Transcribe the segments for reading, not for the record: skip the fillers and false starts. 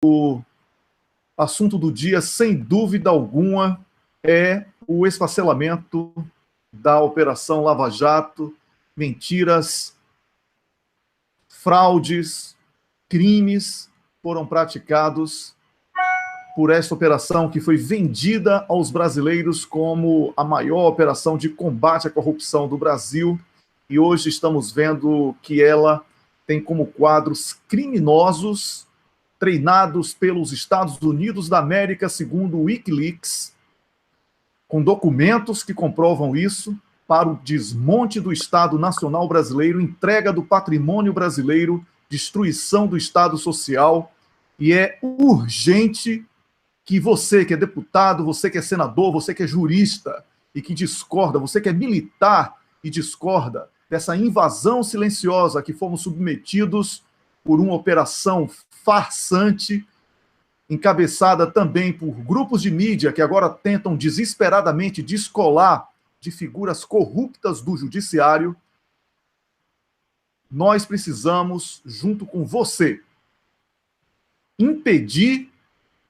O assunto do dia, sem dúvida alguma, é o esfacelamento da Operação Lava Jato, mentiras, fraudes, crimes foram praticados por esta operação que foi vendida aos brasileiros como a maior operação de combate à corrupção do Brasil. E hoje estamos vendo que ela tem como quadros criminosos treinados pelos Estados Unidos da América, segundo o Wikileaks, com documentos que comprovam isso, para o desmonte do Estado Nacional Brasileiro, entrega do patrimônio brasileiro, destruição do Estado Social. E é urgente que você que é deputado, você que é senador, você que é jurista e que discorda, você que é militar e discorda dessa invasão silenciosa que fomos submetidos por uma operação farsante, encabeçada também por grupos de mídia que agora tentam desesperadamente descolar de figuras corruptas do judiciário. Nós precisamos, junto com você, impedir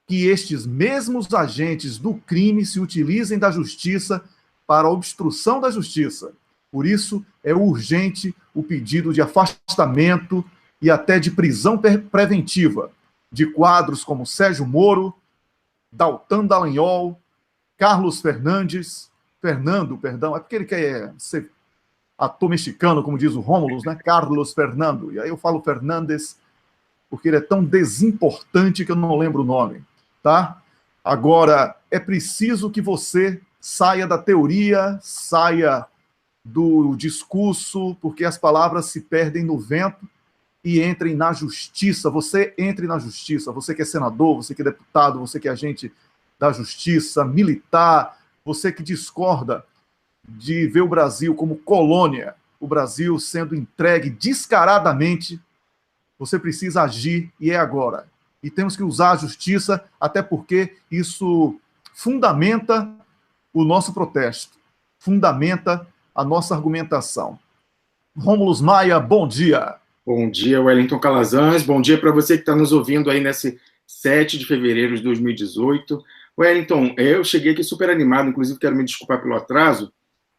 que estes mesmos agentes do crime se utilizem da justiça para a obstrução da justiça. Por isso, é urgente o pedido de afastamento e até de prisão preventiva de quadros como Sérgio Moro, Daltan Dallagnol, Carlos Fernandes, é porque ele quer ser ator mexicano, como diz o Rômulus, né? Carlos Fernando. E aí eu falo Fernandes porque ele é tão desimportante que eu não lembro o nome, tá? Agora, é preciso que você saia da teoria, saia do discurso, porque as palavras se perdem no vento, e entrem na justiça. Você entre na justiça, você que é senador, você que é deputado, você que é agente da justiça, militar, você que discorda de ver o Brasil como colônia, o Brasil sendo entregue descaradamente, você precisa agir, e é agora. E temos que usar a justiça, até porque isso fundamenta o nosso protesto, fundamenta a nossa argumentação. Rômulus Maia, bom dia. Bom dia, Wellington Calazans. Bom dia para você que está nos ouvindo aí nesse 7 de fevereiro de 2018. Wellington, eu cheguei aqui super animado, inclusive quero me desculpar pelo atraso,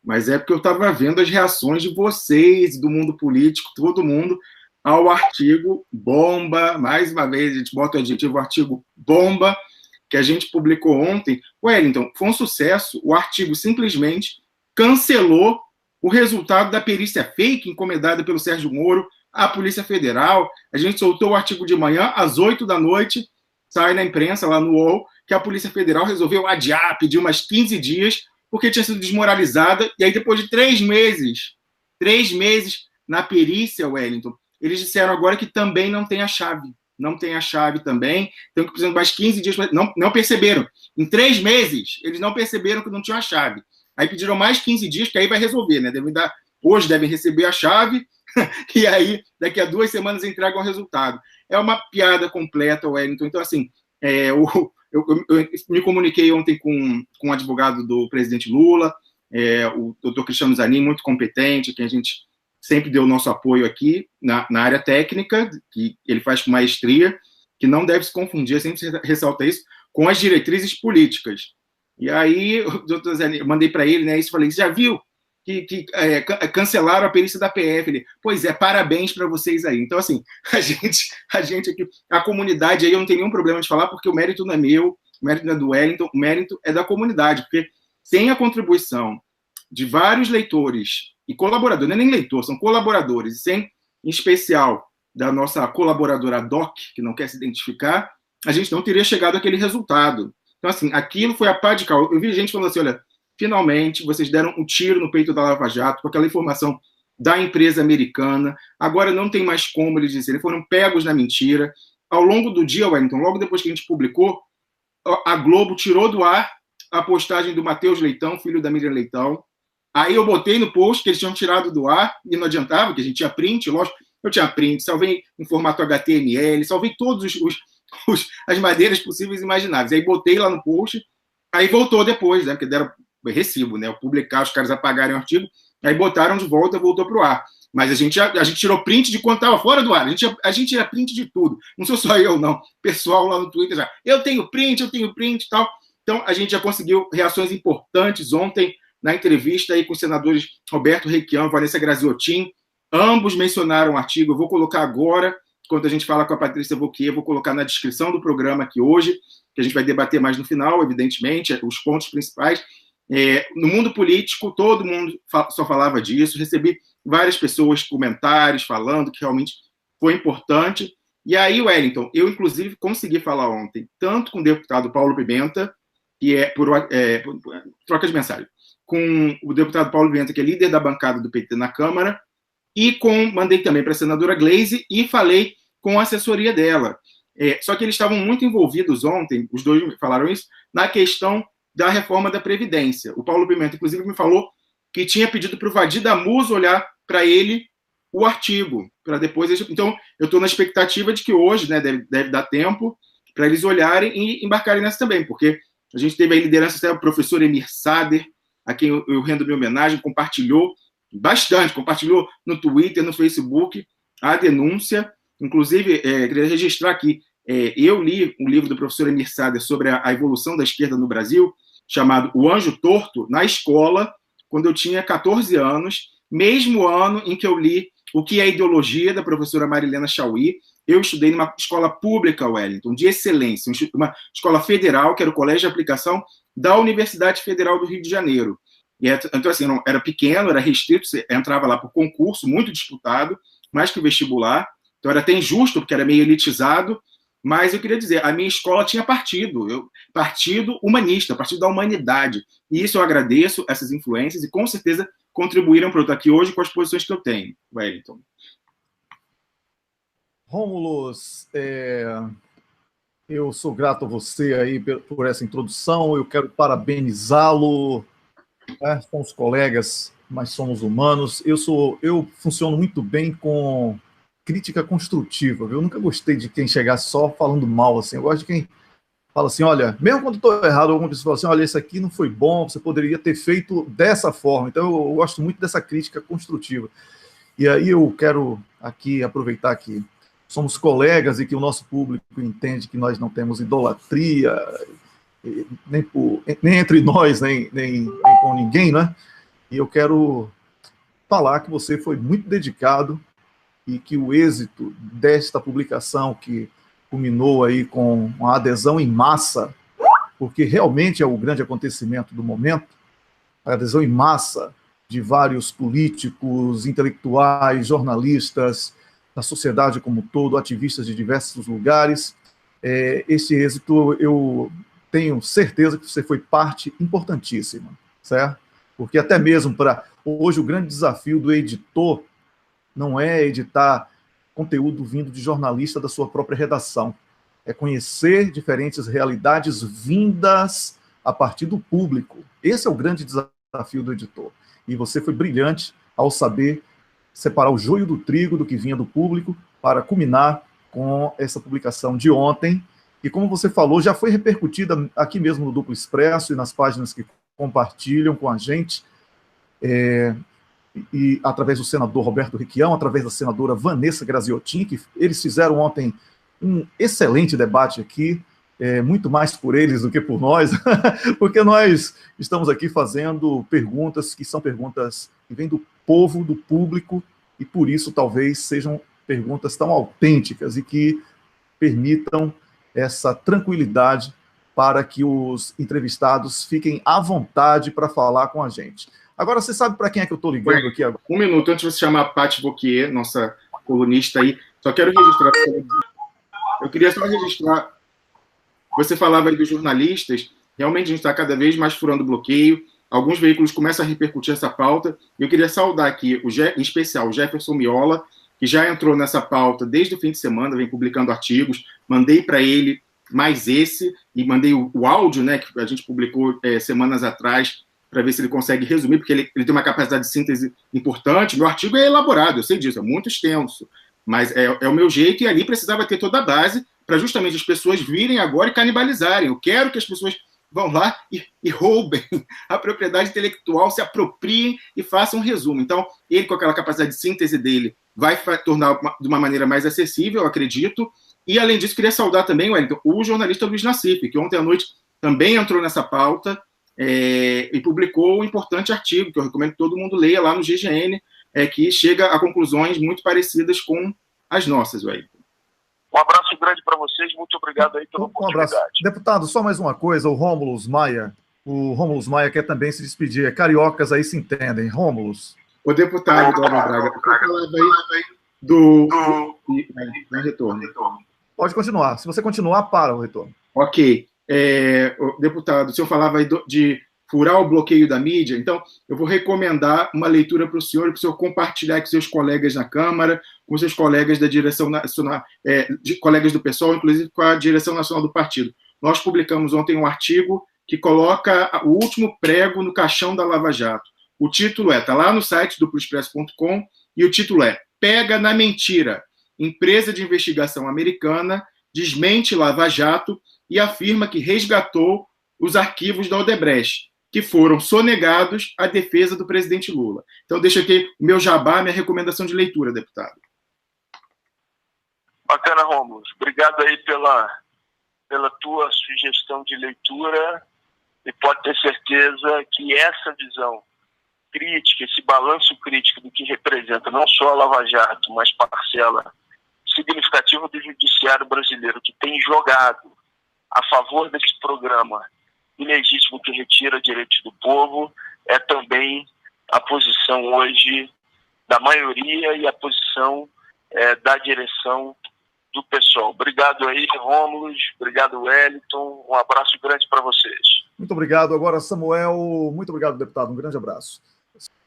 mas é porque eu estava vendo as reações de vocês, do mundo político, todo mundo, ao artigo bomba. Mais uma vez, a gente bota o adjetivo artigo bomba, que a gente publicou ontem. Wellington, foi um sucesso. O artigo simplesmente cancelou o resultado da perícia fake encomendada pelo Sérgio Moro à Polícia Federal. A gente soltou o artigo de manhã, às 8 da noite, sai na imprensa, lá no UOL, que a Polícia Federal resolveu adiar, pediu mais 15 dias, porque tinha sido desmoralizada, e aí depois de 3 meses na perícia, Wellington, eles disseram agora que também não tem a chave. Não tem a chave também, então que precisam de mais 15 dias. Não perceberam. Em 3 meses, eles não perceberam que não tinha a chave. Aí pediram mais 15 dias, que aí vai resolver, né? Hoje devem receber a chave, e aí, daqui a 2 semanas, entregam o resultado. É uma piada completa, Wellington. Então, assim, eu me comuniquei ontem com o advogado do presidente Lula, o doutor Cristiano Zanin, muito competente, que a gente sempre deu o nosso apoio aqui na área técnica, que ele faz com maestria, que não deve se confundir, eu sempre ressalta isso, com as diretrizes políticas. E aí, o doutor Zanin, eu mandei para ele, né, isso, falei, já viu que cancelaram a perícia da PF? Ele, pois é, parabéns para vocês aí. Então, assim, a gente aqui, a comunidade aí, eu não tenho nenhum problema de falar, porque o mérito não é meu, o mérito não é do Wellington, o mérito é da comunidade, porque sem a contribuição de vários leitores e colaboradores, não é nem leitor, são colaboradores, e sem, em especial, da nossa colaboradora DOC, que não quer se identificar, a gente não teria chegado àquele resultado. Então, assim, aquilo foi a pá de cal. Eu vi gente falando assim, olha, finalmente vocês deram um tiro no peito da Lava Jato, com aquela informação da empresa americana, agora não tem mais como eles dizerem, foram pegos na mentira. Ao longo do dia, Wellington, logo depois que a gente publicou, a Globo tirou do ar a postagem do Matheus Leitão, filho da Miriam Leitão. Aí eu botei no post que eles tinham tirado do ar, e não adiantava, que a gente tinha print, lógico, eu tinha print, salvei em formato HTML, salvei todas as maneiras possíveis e imagináveis. Aí botei lá no post, aí voltou depois, né, porque deram recibo, né, eu publicar, os caras apagarem o artigo, aí botaram de volta, voltou para o ar. Mas a gente tirou print de quando estava fora do ar. A gente tira print de tudo. Não sou só eu, não. Pessoal lá no Twitter já. Eu tenho print e tal. Então, a gente já conseguiu reações importantes ontem na entrevista aí com os senadores Roberto Requião e Vanessa Graziotin. Ambos mencionaram o artigo. Eu vou colocar agora, quando a gente fala com a Patrícia Wauquiez, vou colocar na descrição do programa aqui hoje, que a gente vai debater mais no final, evidentemente, os pontos principais. No mundo político, todo mundo só falava disso. Recebi várias pessoas, comentários, falando que realmente foi importante. E aí, Wellington, eu, inclusive, consegui falar ontem, tanto com o deputado Paulo Pimenta, que é por troca de mensagem, com o deputado Paulo Pimenta, que é líder da bancada do PT na Câmara, e mandei também para a senadora Gleisi e falei com a assessoria dela. Só que eles estavam muito envolvidos ontem, os dois falaram isso, na questão da reforma da Previdência. O Paulo Pimenta, inclusive, me falou que tinha pedido para o Vadir Damus olhar para ele o artigo, para depois... Então, eu estou na expectativa de que hoje, né, deve dar tempo para eles olharem e embarcarem nessa também, porque a gente teve a liderança até o professor Emir Sader, a quem eu rendo minha homenagem, compartilhou bastante, compartilhou no Twitter, no Facebook, a denúncia. Inclusive, queria registrar aqui, eu li um livro do professor Emir Sader sobre a evolução da esquerda no Brasil, chamado O Anjo Torto, na escola, quando eu tinha 14 anos, mesmo ano em que eu li O que é a Ideologia, da professora Marilena Chauí. Eu estudei numa escola pública, Wellington, de excelência, uma escola federal, que era o Colégio de Aplicação da Universidade Federal do Rio de Janeiro. Então, assim, era pequeno, era restrito, você entrava lá por concurso, muito disputado, mais que o vestibular. Então, era até injusto, porque era meio elitizado. Mas eu queria dizer, a minha escola tinha partido humanista, partido da humanidade. E isso eu agradeço, essas influências, e com certeza contribuíram para eu estar aqui hoje com as posições que eu tenho, Wellington. Rômulus, eu sou grato a você aí por essa introdução, eu quero parabenizá-lo, né? Somos colegas, mas somos humanos. Eu funciono muito bem com crítica construtiva. Eu nunca gostei de quem chegasse só falando mal, assim. Eu gosto de quem fala assim, olha, mesmo quando estou errado, alguma pessoa fala assim, olha, isso aqui não foi bom, você poderia ter feito dessa forma. Então, eu gosto muito dessa crítica construtiva. E aí eu quero aqui aproveitar que somos colegas e que o nosso público entende que nós não temos idolatria, nem entre nós, nem com ninguém, né? E eu quero falar que você foi muito dedicado e que o êxito desta publicação, que culminou aí com uma adesão em massa, porque realmente é o grande acontecimento do momento, a adesão em massa de vários políticos, intelectuais, jornalistas, da sociedade como um todo, ativistas de diversos lugares. Esse êxito, eu tenho certeza que você foi parte importantíssima, certo? Porque até mesmo para hoje o grande desafio do editor não é editar conteúdo vindo de jornalista da sua própria redação, é conhecer diferentes realidades vindas a partir do público. Esse é o grande desafio do editor. E você foi brilhante ao saber separar o joio do trigo do que vinha do público para culminar com essa publicação de ontem, e como você falou, já foi repercutida aqui mesmo no Duplo Expresso e nas páginas que compartilham com a gente, e através do senador Roberto Requião, através da senadora Vanessa Graziotin, que eles fizeram ontem um excelente debate aqui, muito mais por eles do que por nós, porque nós estamos aqui fazendo perguntas que são perguntas que vêm do povo, do público, e por isso talvez sejam perguntas tão autênticas e que permitam essa tranquilidade para que os entrevistados fiquem à vontade para falar com a gente. Agora, você sabe para quem é que eu estou ligando aqui agora? Um minuto, antes de você chamar a Paty Wauquiez, nossa colunista aí, só quero registrar. Eu queria só registrar. Você falava aí dos jornalistas, realmente a gente está cada vez mais furando bloqueio, alguns veículos começam a repercutir essa pauta. Eu queria saudar aqui, em especial, o Jefferson Miola, que já entrou nessa pauta desde o fim de semana, vem publicando artigos, mandei para ele mais esse, e mandei o áudio, né, que a gente publicou semanas atrás, para ver se ele consegue resumir, porque ele tem uma capacidade de síntese importante. Meu artigo é elaborado, eu sei disso, é muito extenso, mas é o meu jeito, e ali precisava ter toda a base para justamente as pessoas virem agora e canibalizarem. Eu quero que as pessoas vão lá e roubem a propriedade intelectual, se apropriem e façam um resumo. Então, ele, com aquela capacidade de síntese dele, vai tornar de uma maneira mais acessível, eu acredito. E, além disso, queria saudar também, Wellington, o jornalista Luiz Nassif, que ontem à noite também entrou nessa pauta e publicou um importante artigo, que eu recomendo que todo mundo leia lá no GGN, que chega a conclusões muito parecidas com as nossas, Wellington. Um abraço grande para vocês, muito obrigado aí pela oportunidade. Abraço. Deputado, só mais uma coisa, o Rômulus Maia quer também se despedir, cariocas aí se entendem. Rômulus. O deputado Glauber Braga, eu falava aí do retorno. Pode continuar, se você continuar, para o retorno. Ok. Deputado, o senhor falava aí de furar o bloqueio da mídia, então eu vou recomendar uma leitura para o senhor compartilhar com seus colegas na Câmara, com seus colegas da direção nacional, colegas do PSOL, inclusive com a direção nacional do partido. Nós publicamos ontem um artigo que coloca o último prego no caixão da Lava Jato. O título está lá no site do duploexpresso.com e o título é Pega na Mentira. Empresa de investigação americana desmente Lava Jato e afirma que resgatou os arquivos da Odebrecht, que foram sonegados à defesa do presidente Lula. Então, deixa aqui o meu jabá, minha recomendação de leitura, deputado. Bacana, Rômulo. Obrigado aí pela tua sugestão de leitura e pode ter certeza que essa visão crítica, esse balanço crítico do que representa não só a Lava Jato, mas parcela significativa do judiciário brasileiro, que tem jogado a favor desse programa ilegítimo que retira direitos do povo, é também a posição hoje da maioria e a posição da direção do PSOL. Obrigado aí, Rômulo, obrigado, Wellington, um abraço grande para vocês. Muito obrigado. Agora, Samuel, muito obrigado, deputado, um grande abraço.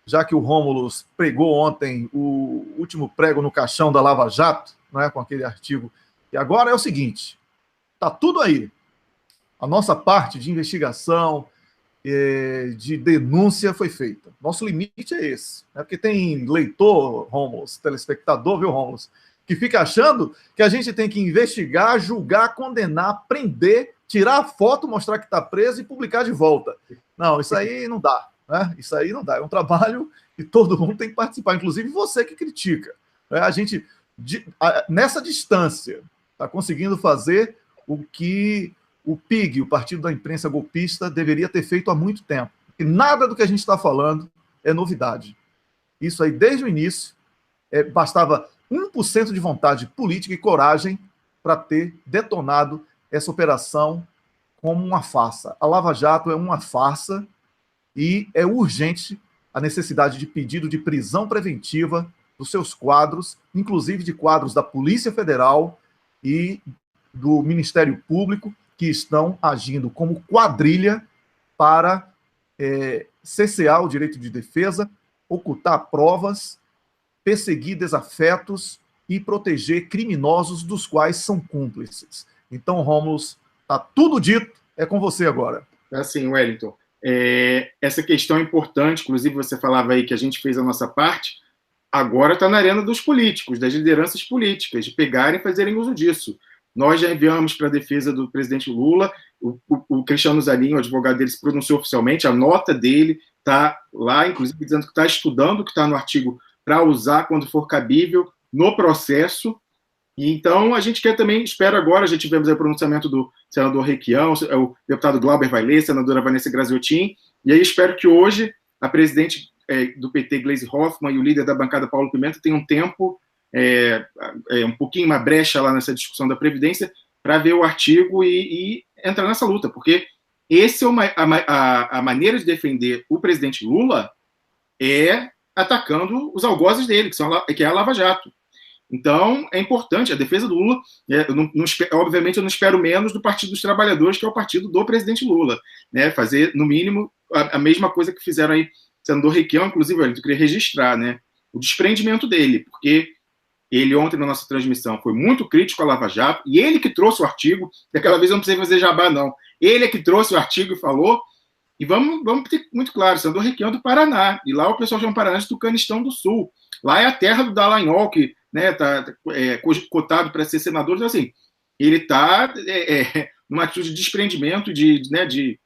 Já que o Rômulo pregou ontem o último prego no caixão da Lava Jato, né, com aquele artigo, e agora é o seguinte, está tudo aí. A nossa parte de investigação, de denúncia foi feita. Nosso limite é esse. Né? Porque tem leitor, Rômulo, telespectador, viu, Rômulo, que fica achando que a gente tem que investigar, julgar, condenar, prender, tirar a foto, mostrar que está preso e publicar de volta. Não, isso aí não dá. Né? Isso aí não dá. É um trabalho que todo mundo tem que participar, inclusive você que critica. A gente, nessa distância, está conseguindo fazer o que o PIG, o Partido da Imprensa Golpista, deveria ter feito há muito tempo. E nada do que a gente está falando é novidade. Isso aí, desde o início, bastava 1% de vontade política e coragem para ter detonado essa operação como uma farsa. A Lava Jato é uma farsa e é urgente a necessidade de pedido de prisão preventiva dos seus quadros, inclusive de quadros da Polícia Federal e do Ministério Público, que estão agindo como quadrilha para cercear o direito de defesa, ocultar provas, perseguir desafetos e proteger criminosos dos quais são cúmplices. Então, Rômulo, está tudo dito, é com você agora. Assim, Wellington, essa questão é importante, inclusive você falava aí que a gente fez a nossa parte, agora está na arena dos políticos, das lideranças políticas, de pegarem e fazerem uso disso. Nós já enviamos para a defesa do presidente Lula, o Cristiano Zanin, o advogado dele, se pronunciou oficialmente, a nota dele está lá, inclusive dizendo que está estudando o que está no artigo para usar quando for cabível no processo. E então a gente quer também, espero agora, já tivemos o pronunciamento do senador Requião, o deputado Glauber vai ler, a senadora Vanessa Graziotin, e aí espero que hoje a presidente do PT, Gleisi Hoffmann, e o líder da bancada, Paulo Pimenta, tenham um tempo, um pouquinho uma brecha lá nessa discussão da Previdência, para ver o artigo e entrar nessa luta, porque esse a maneira de defender o presidente Lula é atacando os algozes dele, que é a Lava Jato. Então, é importante, a defesa do Lula, obviamente eu não espero menos do Partido dos Trabalhadores, que é o partido do presidente Lula, né? Fazer, no mínimo, a mesma coisa que fizeram aí, o senador Requião, inclusive, eu queria registrar, né? O desprendimento dele, porque ele ontem na nossa transmissão foi muito crítico à Lava Jato, e ele que trouxe o artigo, daquela vez eu não precisei fazer jabá, não. Ele é que trouxe o artigo e falou, e vamos ter muito claro, o senador Requião do Paraná, e lá o pessoal chama Paraná de Tucanistão do Sul. Lá é a terra do Dallagnol, que está cotado para ser senador. Então, assim, ele está numa atitude de desprendimento, de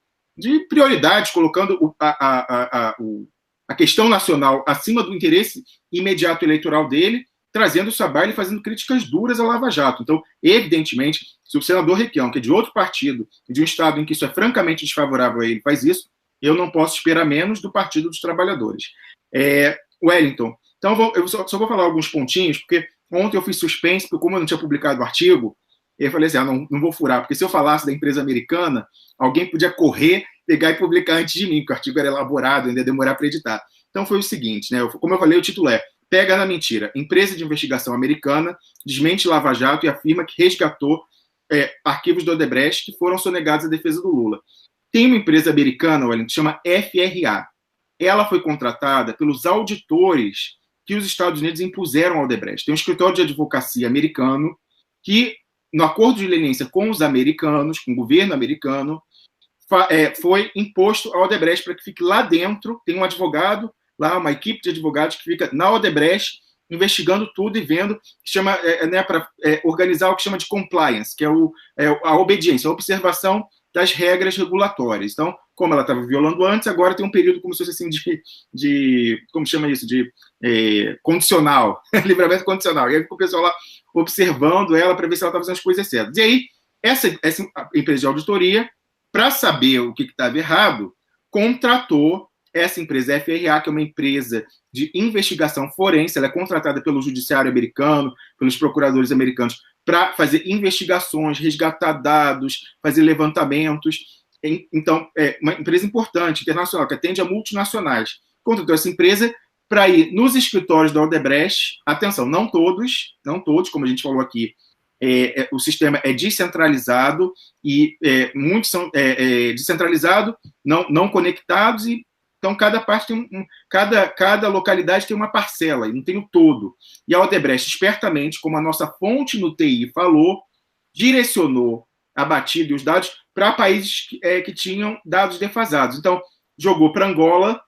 prioridades, colocando a questão nacional acima do interesse imediato eleitoral dele, trazendo isso à baila e fazendo críticas duras à Lava Jato. Então, evidentemente, se o senador Requião, que é de outro partido, de um estado em que isso é francamente desfavorável a ele, faz isso, eu não posso esperar menos do Partido dos Trabalhadores. Wellington, então eu só vou falar alguns pontinhos, porque ontem eu fiz suspense, porque como eu não tinha publicado o artigo, eu falei assim, não vou furar, porque se eu falasse da empresa americana, alguém podia correr, pegar e publicar antes de mim, porque o artigo era elaborado, ainda ia demorar para editar. Então foi o seguinte, né? Como eu falei, o título é Pega na Mentira. Empresa de investigação americana desmente Lava Jato e afirma que resgatou arquivos do Odebrecht que foram sonegados à defesa do Lula. Tem uma empresa americana, olha, que chama FRA. Ela foi contratada pelos auditores que os Estados Unidos impuseram ao Odebrecht. Tem um escritório de advocacia americano que, no acordo de leniência com os americanos, com o governo americano, foi imposto ao Odebrecht para que fique lá dentro, tem um advogado, lá uma equipe de advogados que fica na Odebrecht, investigando tudo e vendo, para organizar o que chama de compliance, que é a obediência, a observação das regras regulatórias. Então, como ela estava violando antes, agora tem um período como se fosse assim de como chama isso, de condicional, livramento condicional. E aí fica o pessoal lá observando ela para ver se ela está fazendo as coisas certas. E aí, essa empresa de auditoria, para saber o que estava errado, contratou essa empresa FRA, que é uma empresa de investigação forense, ela é contratada pelo judiciário americano, pelos procuradores americanos, para fazer investigações, resgatar dados, fazer levantamentos. Então, é uma empresa importante, internacional, que atende a multinacionais. Contratou essa empresa para ir nos escritórios da Odebrecht. Atenção, não todos, como a gente falou aqui, o sistema é descentralizado e muitos são descentralizados, não conectados, e então cada parte tem cada localidade tem uma parcela, e não tem o todo. E a Odebrecht, espertamente, como a nossa fonte no TI falou, direcionou a batida e os dados para países que tinham dados defasados. Então, jogou para Angola,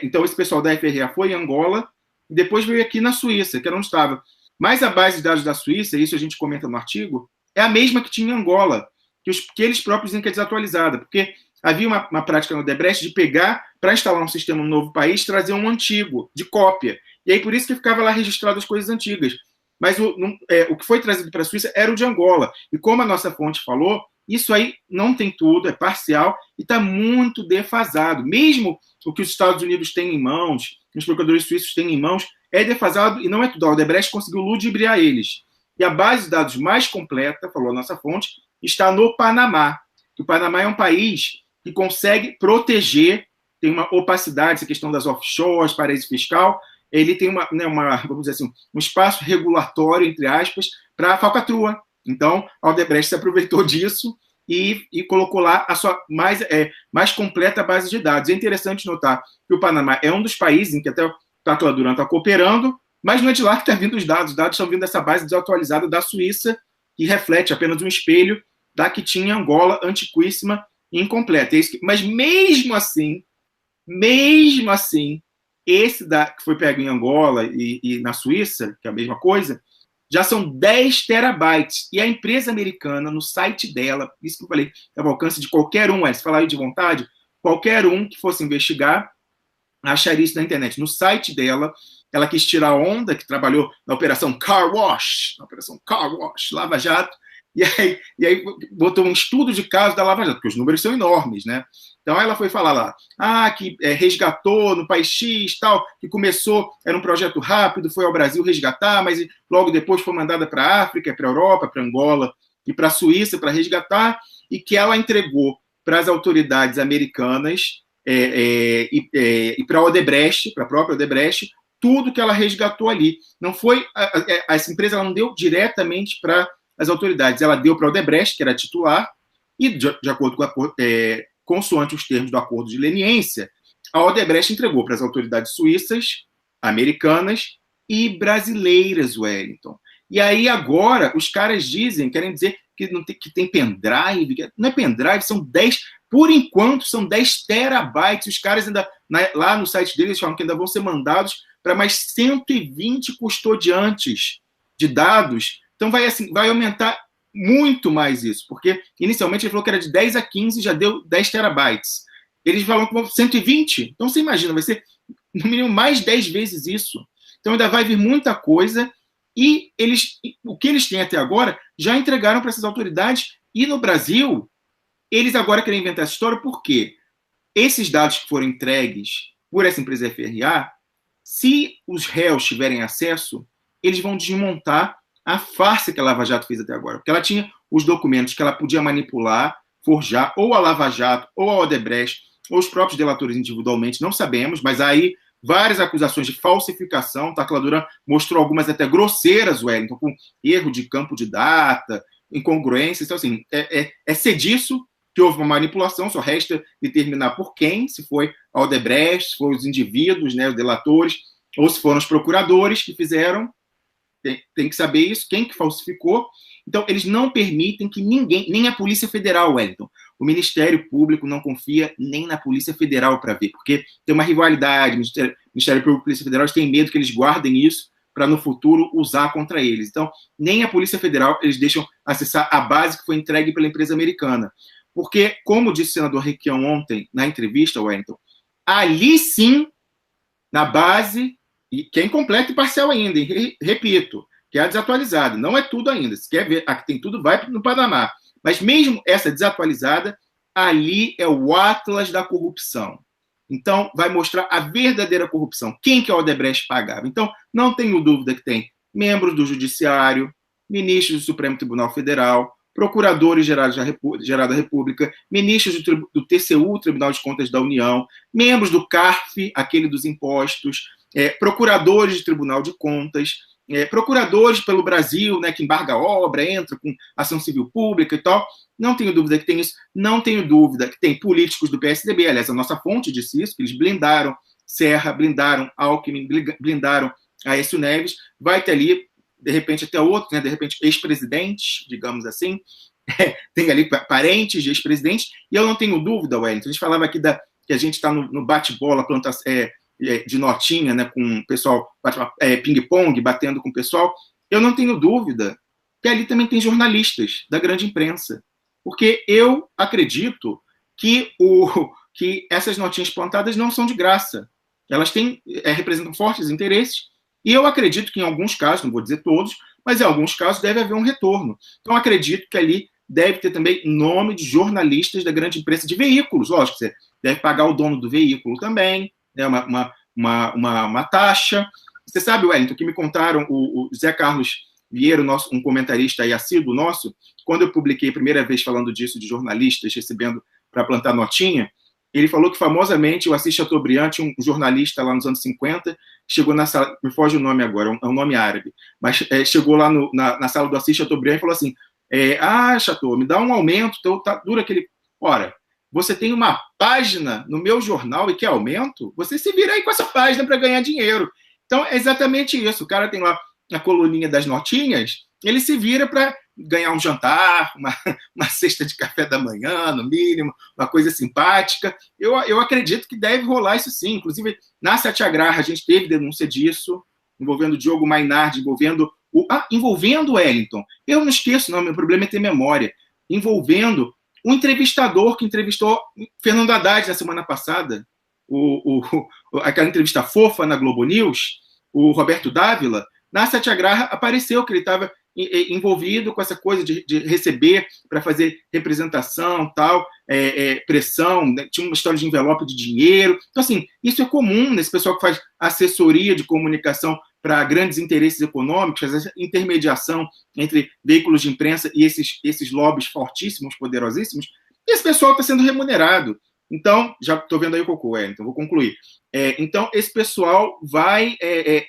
então esse pessoal da FRA foi em Angola, e depois veio aqui na Suíça, que era onde estava. Mas a base de dados da Suíça, isso a gente comenta no artigo, é a mesma que tinha em Angola, que eles próprios dizem que é desatualizada, porque havia uma prática no Odebrecht de pegar, para instalar um sistema no novo país, trazer um antigo, de cópia. E aí por isso que ficava lá registrado as coisas antigas. Mas o que foi trazido para a Suíça era o de Angola. E como a nossa fonte falou, isso aí não tem tudo, é parcial e está muito defasado. Mesmo o que os Estados Unidos têm em mãos, os procuradores suíços têm em mãos, é defasado e não é tudo. A Odebrecht conseguiu ludibriar eles. E a base de dados mais completa, falou a nossa fonte, está no Panamá. O Panamá é um país que consegue proteger, tem uma opacidade, essa questão das offshores, paraíso fiscal, ele tem vamos dizer assim, um espaço regulatório, entre aspas, para a falcatrua. Então, a Odebrecht se aproveitou disso e colocou lá a sua mais completa base de dados. É interessante notar que o Panamá é um dos países em que até o Tatuá Duran está cooperando, mas não é de lá que está vindo os dados estão vindo dessa base desatualizada da Suíça, que reflete apenas um espelho da que tinha Angola, antiquíssima e incompleta. Mas mesmo assim, esse que foi pego em Angola e na Suíça, que é a mesma coisa, já são 10 terabytes. E a empresa americana, no site dela, isso que eu falei, é ao alcance de qualquer um, se falar aí de vontade, qualquer um que fosse investigar, acharia isso na internet. No site dela, ela quis tirar onda, que trabalhou na Operação Car Wash, Lava Jato, e aí botou um estudo de caso da Lava Jato, porque os números são enormes, né? Então ela foi falar lá, que resgatou no país X, tal, que começou, era um projeto rápido, foi ao Brasil resgatar, mas logo depois foi mandada para a África, para a Europa, para Angola e para a Suíça para resgatar, e que ela entregou para as autoridades americanas e para a Odebrecht, para a própria Odebrecht, tudo que ela resgatou ali. Não foi, essa empresa ela não deu diretamente para as autoridades, ela deu para a Odebrecht, que era titular, e de acordo com consoante os termos do acordo de leniência, a Odebrecht entregou para as autoridades suíças, americanas e brasileiras, Wellington. E aí agora os caras querem dizer que tem pendrive, não é pendrive, são 10, por enquanto são 10 terabytes, os caras ainda, lá no site deles, falam que ainda vão ser mandados para mais 120 custodiantes de dados. Então vai aumentar muito mais isso, porque inicialmente ele falou que era de 10 a 15, já deu 10 terabytes. Eles falam que vão 120, então você imagina, vai ser no mínimo mais 10 vezes isso. Então ainda vai vir muita coisa, e o que eles têm até agora já entregaram para essas autoridades, e no Brasil, eles agora querem inventar essa história, porque esses dados que foram entregues por essa empresa FRA, se os réus tiverem acesso, eles vão desmontar a farsa que a Lava Jato fez até agora. Porque ela tinha os documentos que ela podia manipular, forjar, ou a Lava Jato, ou a Odebrecht, ou os próprios delatores individualmente, não sabemos, mas aí várias acusações de falsificação, Táquila Duran mostrou algumas até grosseiras, Wellington, com erro de campo de data, incongruências. Então, assim, é ser disso que houve uma manipulação, só resta determinar por quem, se foi a Odebrecht, se foram os indivíduos, né, os delatores, ou se foram os procuradores que fizeram. Tem que saber isso, quem que falsificou. Então, eles não permitem que ninguém, nem a Polícia Federal, Wellington, o Ministério Público não confia nem na Polícia Federal para ver, porque tem uma rivalidade, o Ministério Público e a Polícia Federal têm medo que eles guardem isso para no futuro usar contra eles. Então, nem a Polícia Federal eles deixam acessar a base que foi entregue pela empresa americana. Porque, como disse o senador Requião ontem na entrevista, Wellington, ali sim, na base, e que é incompleta e parcial ainda, repito, que é a desatualizada, não é tudo ainda. Se quer ver, aqui tem tudo, vai no Panamá. Mas mesmo essa desatualizada, ali é o Atlas da corrupção. Então, vai mostrar a verdadeira corrupção. Quem que a Odebrecht pagava? Então, não tenho dúvida que tem membros do Judiciário, ministros do Supremo Tribunal Federal, procuradores gerais da República, ministros do TCU, Tribunal de Contas da União, membros do CARF, aquele dos impostos, procuradores de Tribunal de Contas, procuradores pelo Brasil, né, que embarga a obra, entra com ação civil pública e tal. Não tenho dúvida que tem isso. Não tenho dúvida que tem políticos do PSDB. Aliás, a nossa fonte disse isso, que eles blindaram Serra, blindaram Alckmin, blindaram Aécio Neves. Vai ter ali, de repente, até outros, né, de repente, ex-presidentes, digamos assim. Tem ali parentes de ex-presidentes. E eu não tenho dúvida, Wellington. A gente falava aqui que a gente está no bate-bola, de notinha, né, com o pessoal, ping-pong, batendo com o pessoal. Eu não tenho dúvida que ali também tem jornalistas da grande imprensa. Porque eu acredito que essas notinhas plantadas não são de graça. Elas representam fortes interesses. E eu acredito que em alguns casos, não vou dizer todos, mas em alguns casos deve haver um retorno. Então, acredito que ali deve ter também nome de jornalistas da grande imprensa de veículos. Lógico, você deve pagar o dono do veículo também, né, uma taxa. Você sabe, Wellington, que me contaram, o Zé Carlos Vieira, um comentarista aí assíduo nosso, quando eu publiquei a primeira vez falando disso, de jornalistas recebendo para plantar notinha, ele falou que famosamente o Assis Chateaubriand, um jornalista lá nos anos 50, chegou na sala, me foge o nome agora, é um nome árabe, mas chegou lá na sala do Assis Chateaubriand e falou assim, Chateau, me dá um aumento, então dura aquele... Ora, você tem uma página no meu jornal e quer aumento? Você se vira aí com essa página para ganhar dinheiro. Então, é exatamente isso. O cara tem lá a coluninha das notinhas, ele se vira para ganhar um jantar, uma cesta de café da manhã, no mínimo, uma coisa simpática. Eu acredito que deve rolar isso sim. Inclusive, na Satyagraha, a gente teve denúncia disso, envolvendo o Diogo Mainardi, envolvendo o Wellington. Eu não esqueço, não, meu problema é ter memória. Envolvendo o entrevistador que entrevistou Fernando Haddad na semana passada, aquela entrevista fofa na Globo News, o Roberto Dávila. Na Satyagraha apareceu que ele estava envolvido com essa coisa de receber para fazer representação, tal, pressão, né? Tinha uma história de envelope de dinheiro. Então, assim, isso é comum nesse pessoal que faz assessoria de comunicação para grandes interesses econômicos, essa intermediação entre veículos de imprensa e esses lobbies fortíssimos, poderosíssimos. E esse pessoal está sendo remunerado. Então, já estou vendo aí o cocô, então vou concluir. Então, esse pessoal vai,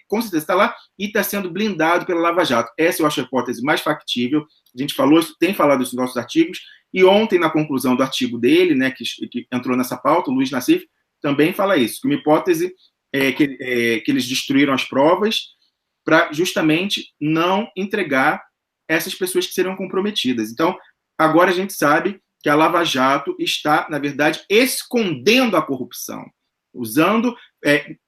com certeza, está lá e está sendo blindado pela Lava Jato. Essa eu acho a hipótese mais factível. A gente tem falado isso nos nossos artigos, e ontem, na conclusão do artigo dele, né, que entrou nessa pauta, o Luiz Nassif também fala isso, que uma hipótese que eles destruíram as provas para justamente não entregar essas pessoas que seriam comprometidas. Então, agora a gente sabe que a Lava Jato está, na verdade, escondendo a corrupção, usando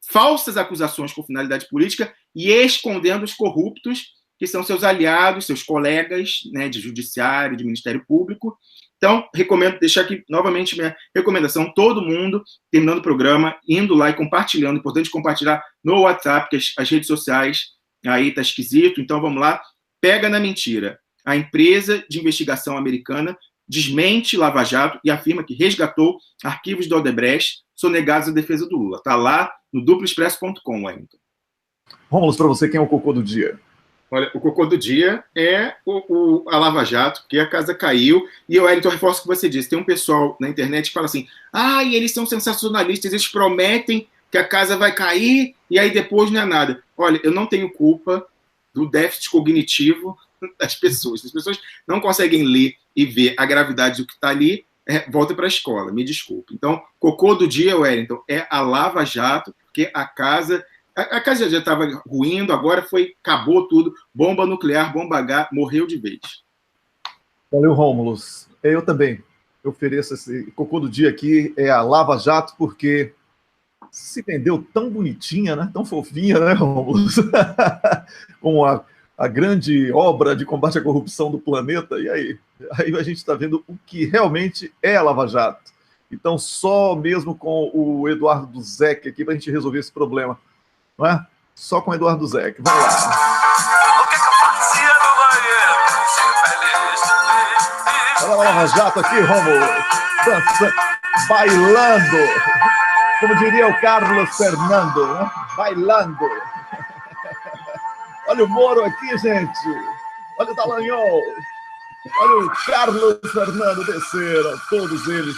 falsas acusações com finalidade política e escondendo os corruptos que são seus aliados, seus colegas, né, de judiciário, de Ministério Público. Então, recomendo deixar aqui novamente minha recomendação, todo mundo, terminando o programa, indo lá e compartilhando, importante compartilhar no WhatsApp, porque as redes sociais aí tá esquisito, então vamos lá, pega na mentira. A empresa de investigação americana desmente Lava Jato e afirma que resgatou arquivos do Odebrecht sonegados à defesa do Lula. Está lá no duploexpresso.com, Wellington. Rômulo, para você, quem é o cocô do dia? Olha, o cocô do dia é a Lava Jato, porque a casa caiu. E eu, Wellington, reforço o que você disse. Tem um pessoal na internet que fala assim, e eles são sensacionalistas, eles prometem que a casa vai cair e aí depois não é nada. Olha, eu não tenho culpa do déficit cognitivo das pessoas. Se as pessoas não conseguem ler e ver a gravidade do que está ali, volta para a escola, me desculpe. Então, cocô do dia, Wellington, é a Lava Jato, porque a casa já estava ruindo, agora acabou tudo, bomba nuclear, bomba H, morreu de vez. Valeu, Rômulo. Eu também ofereço esse cocô do dia aqui, é a Lava Jato, porque se vendeu tão bonitinha, né? Tão fofinha, né, Rômulo? Como a grande obra de combate à corrupção do planeta, e aí a gente está vendo o que realmente é a Lava Jato. Então, só mesmo com o Eduardo Duzec aqui para a gente resolver esse problema, não é? Só com o Eduardo Duzec. Vamos lá. O que eu fazia no banheiro? Olha a Lava Jato aqui, Rômulo, dançando, bailando, como diria o Carlos Fernando, né? Bailando. Olha o Moro aqui, gente. Olha o Dallagnol. Olha o Carlos Fernando desceram, todos eles.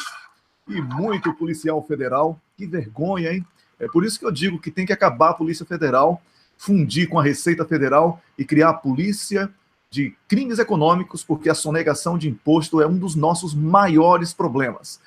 E muito policial federal. Que vergonha, hein? É por isso que eu digo que tem que acabar a Polícia Federal, fundir com a Receita Federal e criar a Polícia de Crimes Econômicos, porque a sonegação de imposto é um dos nossos maiores problemas.